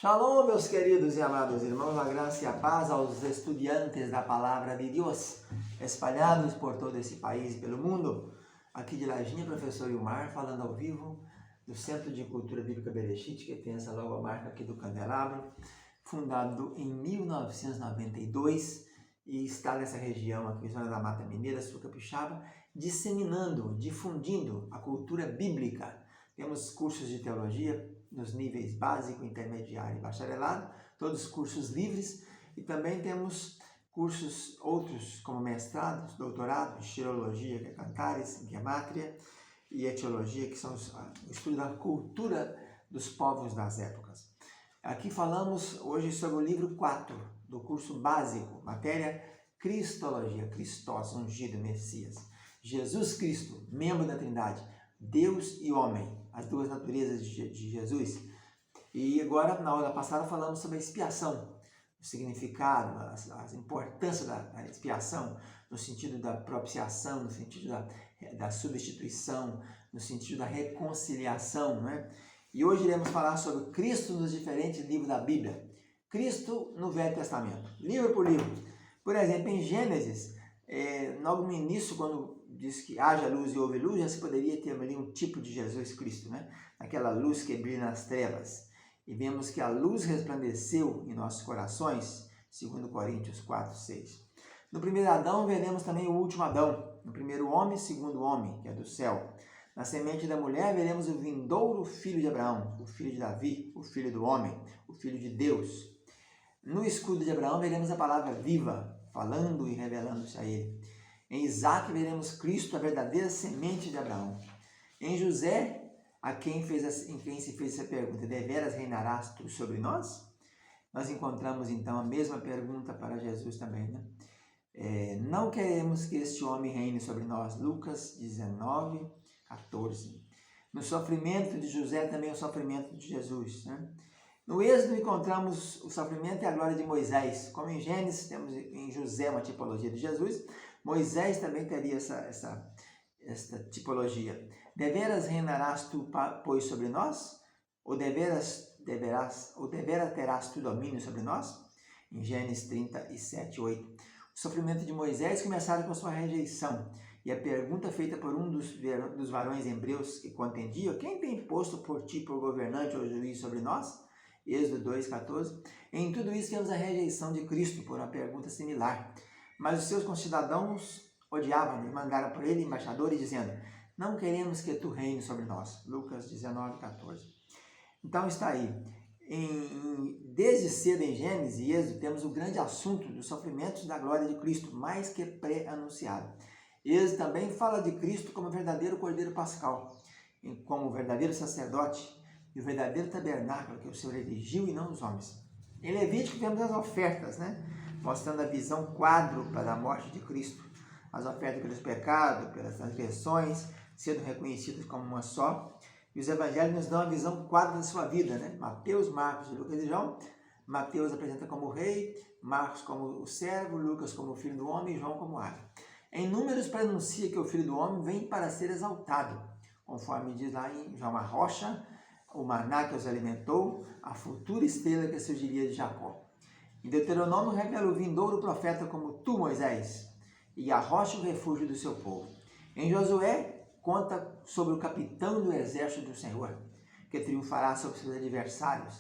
Shalom, meus queridos e amados irmãos, a graça e a paz aos estudantes da Palavra de Deus, espalhados por todo esse país e pelo mundo. Aqui de Lajinha, professor Ilmar, falando ao vivo do Centro de Cultura Bíblica Bereshit, que tem essa logomarca aqui do Candelabro, fundado em 1992 e está nessa região aqui, zona da Mata Mineira, sul capixaba, disseminando, difundindo a cultura bíblica. Temos cursos de teologia nos níveis básico, intermediário e bacharelado, todos cursos livres, e também temos cursos outros como mestrados, doutorado, xilologia, que é Cantares, Gemátria, e etiologia, que são o estudo da cultura dos povos das épocas. Aqui falamos hoje sobre o livro 4 do curso básico, matéria Cristologia, Christos, ungido, Messias. Jesus Cristo, membro da Trindade, Deus e homem, as duas naturezas de Jesus. E agora, na aula passada, falamos sobre a expiação, o significado, as importâncias da expiação, no sentido da propiciação, no sentido da substituição, no sentido da reconciliação, né? E hoje iremos falar sobre Cristo nos diferentes livros da Bíblia. Cristo no Velho Testamento, livro por livro. Por exemplo, em Gênesis, logo no início, quando diz que haja luz e houve luz, já se poderia ter ali um tipo de Jesus Cristo, né? Aquela luz que brilha nas trevas. E vemos que a luz resplandeceu em nossos corações, segundo Coríntios 4, 6. No primeiro Adão, veremos também o último Adão. No primeiro homem, segundo homem, que é do céu. Na semente da mulher, veremos o vindouro filho de Abraão, o filho de Davi, o filho do homem, o filho de Deus. No escudo de Abraão, veremos a palavra viva, falando e revelando-se a ele. Em Isaac, veremos Cristo, a verdadeira semente de Abraão. Em José, em quem se fez essa pergunta, deveras reinarás tu sobre nós? Nós encontramos então a mesma pergunta para Jesus também, né? Não queremos que este homem reine sobre nós. Lucas 19, 14. No sofrimento de José, também o sofrimento de Jesus, né? No Êxodo encontramos o sofrimento e a glória de Moisés. Como em Gênesis, temos em José uma tipologia de Jesus, Moisés também teria essa tipologia. Deveras reinarás tu, pois, sobre nós? Ou deveras terás tu domínio sobre nós? Em Gênesis 37, 8. O sofrimento de Moisés começaram com sua rejeição. E a pergunta feita por um dos varões hebreus que contendia: quem tem posto por ti por governante ou juiz sobre nós? Êxodo 2, 14. Em tudo isso temos a rejeição de Cristo por uma pergunta similar. Mas os seus concidadãos odiavam e mandaram por ele embaixadores dizendo: não queremos que tu reines sobre nós. Lucas 19, 14. Então está aí. Desde cedo em Gênesis e Êxodo temos o grande assunto dos sofrimentos da glória de Cristo, mais que pré-anunciado. Êxodo também fala de Cristo como verdadeiro Cordeiro Pascal, como verdadeiro sacerdote e o verdadeiro tabernáculo que o Senhor erigiu e não os homens. Em Levítico temos as ofertas, né? Mostrando a visão quádrupla da morte de Cristo. As ofertas pelos pecados, pelas transgressões, sendo reconhecidas como uma só. E os evangelhos nos dão a visão quádrupla da sua vida, né? Mateus, Marcos, Lucas e João. Mateus apresenta como rei, Marcos como o servo, Lucas como o filho do homem e João como ave. Em Números pronuncia que o filho do homem vem para ser exaltado, conforme diz lá em João: a rocha, o maná que os alimentou, a futura estrela que surgiria de Jacó. Em Deuteronômio revela o vindouro profeta como tu, Moisés, e a rocha o refúgio do seu povo. Em Josué conta sobre o capitão do exército do Senhor, que triunfará sobre seus adversários,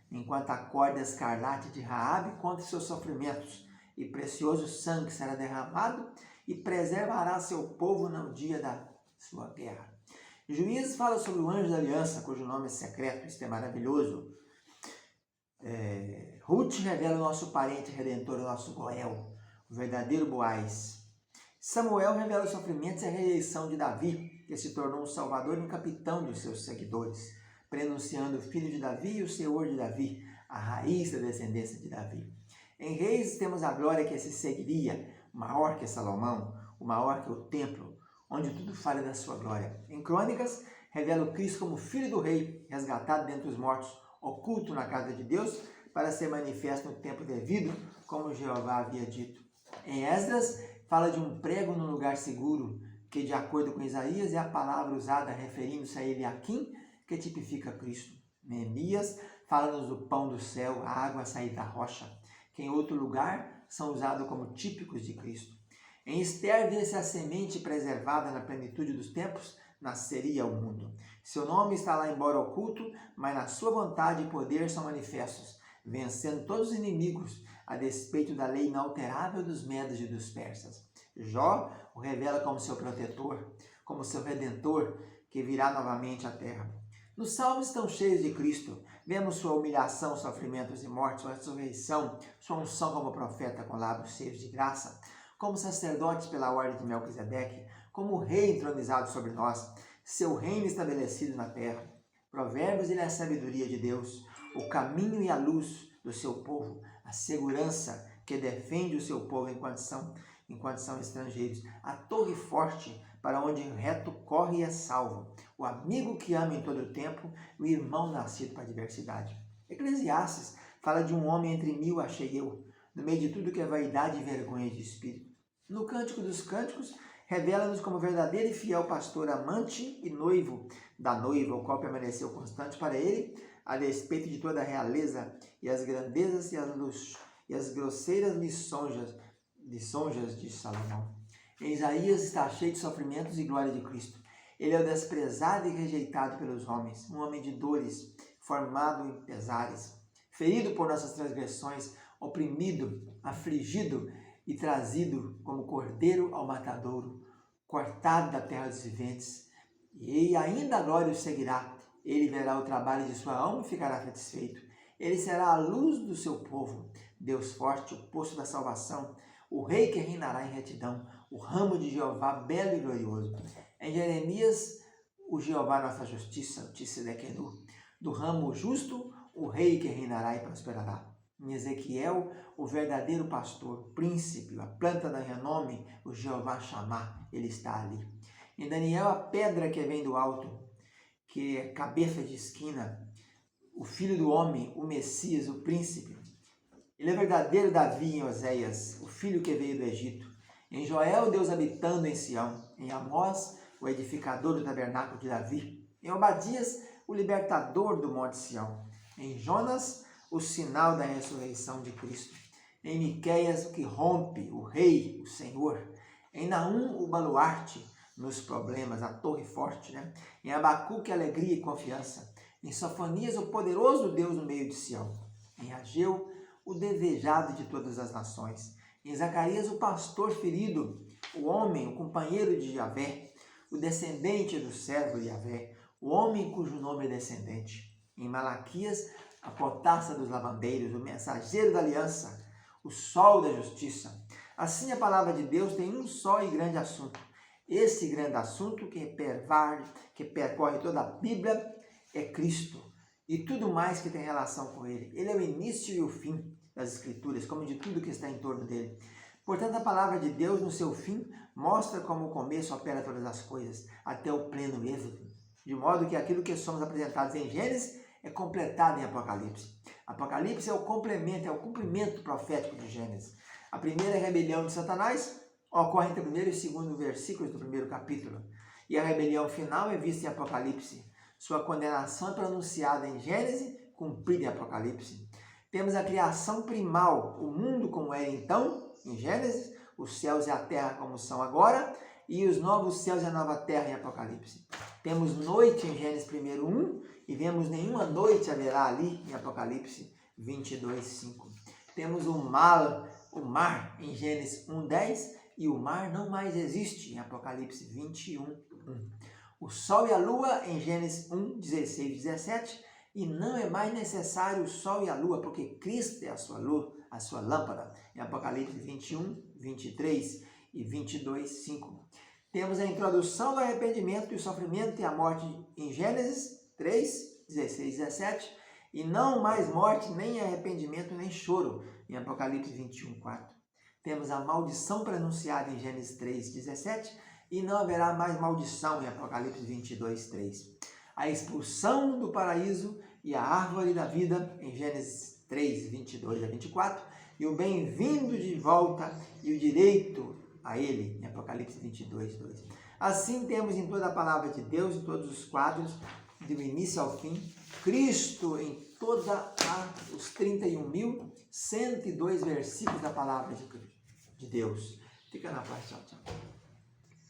enquanto a corda escarlate de Raabe conta seus sofrimentos, e precioso sangue será derramado e preservará seu povo no dia da sua guerra. Juízes fala sobre o anjo da aliança, cujo nome é secreto, isto é maravilhoso. Ruth revela o nosso parente redentor, o nosso Goel, o verdadeiro Boaz. Samuel revela os sofrimentos e a rejeição de Davi, que se tornou um salvador e um capitão dos seus seguidores, prenunciando o filho de Davi e o senhor de Davi, a raiz da descendência de Davi. Em Reis temos a glória que se seguiria, maior que Salomão, o maior que o templo, onde tudo fala da sua glória. Em Crônicas, revela o Cristo como filho do rei, resgatado dentre os mortos, oculto na casa de Deus, para ser manifesto no tempo devido, como Jeová havia dito. Em Esdras, fala de um prego no lugar seguro, que de acordo com Isaías é a palavra usada referindo-se a Eliaquim, que tipifica Cristo. Neemias fala-nos do pão do céu, a água a sair da rocha, que em outro lugar são usados como típicos de Cristo. Em Esther vê-se a semente preservada na plenitude dos tempos, nasceria o mundo. Seu nome está lá embora oculto, mas na sua vontade e poder são manifestos, vencendo todos os inimigos, a despeito da lei inalterável dos medos e dos persas. Jó o revela como seu protetor, como seu redentor, que virá novamente à terra. Nos salmos estão cheios de Cristo. Vemos sua humilhação, sofrimentos e morte, sua ressurreição, sua unção como profeta com lábios cheios de graça, como sacerdote pela ordem de Melquisedeque, como rei entronizado sobre nós, seu reino estabelecido na terra. Provérbios ele é a sabedoria de Deus, o caminho e a luz do seu povo, a segurança que defende o seu povo enquanto são estrangeiros, a torre forte para onde o reto corre e é salvo, o amigo que ama em todo o tempo, o irmão nascido para a diversidade. Eclesiastes fala de um homem entre mil achei eu, no meio de tudo que é vaidade e vergonha de espírito. No Cântico dos Cânticos, revela-nos como verdadeiro e fiel pastor, amante e noivo da noiva, o qual permaneceu constante para ele, a despeito de toda a realeza e as grandezas e as grosseiras lisonjas de Salomão. Em Isaías está cheio de sofrimentos e glória de Cristo. Ele é o desprezado e rejeitado pelos homens, um homem de dores, formado em pesares, ferido por nossas transgressões, oprimido, afligido e trazido como cordeiro ao matadouro, cortado da terra dos viventes. E ainda a glória o seguirá. Ele verá o trabalho de sua alma e ficará satisfeito. Ele será a luz do seu povo, Deus forte, o poço da salvação, o rei que reinará em retidão, o ramo de Jeová belo e glorioso. Em Jeremias, o Jeová nossa justiça, o Tsidekenu, do ramo justo, o rei que reinará e prosperará. Em Ezequiel, o verdadeiro pastor, o príncipe, a planta da renome, o Jeová Chamá, ele está ali. Em Daniel, a pedra que vem do alto, que é cabeça de esquina, o filho do homem, o Messias, o príncipe. Ele é verdadeiro Davi em Oséias, o filho que veio do Egito. Em Joel, Deus habitando em Sião. Em Amós, o edificador do tabernáculo de Davi. Em Obadias, o libertador do monte Sião. Em Jonas, o sinal da ressurreição de Cristo. Em Miqueias, o que rompe, o rei, o Senhor. Em Naum, o baluarte nos problemas, a torre forte. Em Abacuque, alegria e confiança. Em Sofonias, o poderoso Deus no meio de Sião. Em Ageu, o desejado de todas as nações. Em Zacarias, o pastor ferido, o homem, o companheiro de Javé, o descendente do servo de Javé, o homem cujo nome é descendente. Em Malaquias, a potassa dos lavandeiros, o mensageiro da aliança, o sol da justiça. Assim, a palavra de Deus tem um só e grande assunto. Esse grande assunto que percorre toda a Bíblia é Cristo e tudo mais que tem relação com Ele. Ele é o início e o fim das Escrituras, como de tudo que está em torno dele. Portanto, a palavra de Deus, no seu fim, mostra como o começo opera todas as coisas, até o pleno êxodo, de modo que aquilo que somos apresentados em Gênesis é completado em Apocalipse. Apocalipse é o complemento, é o cumprimento profético de Gênesis. A primeira rebelião de Satanás ocorre entre o primeiro e o segundo versículos do primeiro capítulo. E a rebelião final é vista em Apocalipse. Sua condenação é pronunciada em Gênesis, cumprida em Apocalipse. Temos a criação primal, o mundo como era então, em Gênesis, os céus e a terra como são agora, e os novos céus e a nova terra em Apocalipse. Temos noite em Gênesis 1:1, e vemos nenhuma noite haverá ali em Apocalipse 22:5. Temos o mar em Gênesis 1:10, e o mar não mais existe em Apocalipse 21:1. O sol e a lua em Gênesis 1:16-17, e não é mais necessário o sol e a lua, porque Cristo é a sua luz, a sua lâmpada, em Apocalipse 21:23 e 22:5. Temos a introdução do arrependimento e o sofrimento e a morte em Gênesis 3:16-17, e não mais morte, nem arrependimento, nem choro, em Apocalipse 21:4. Temos a maldição pronunciada em Gênesis 3:17, e não haverá mais maldição em Apocalipse 22:3. A expulsão do paraíso e a árvore da vida em Gênesis 3:22-24, e o bem-vindo de volta e o direito a ele em Apocalipse 22:2. Assim temos em toda a palavra de Deus, em todos os quadros, do início ao fim, Cristo em toda os 31.102 versículos da palavra de Deus. Fica na paz, tchau, tchau.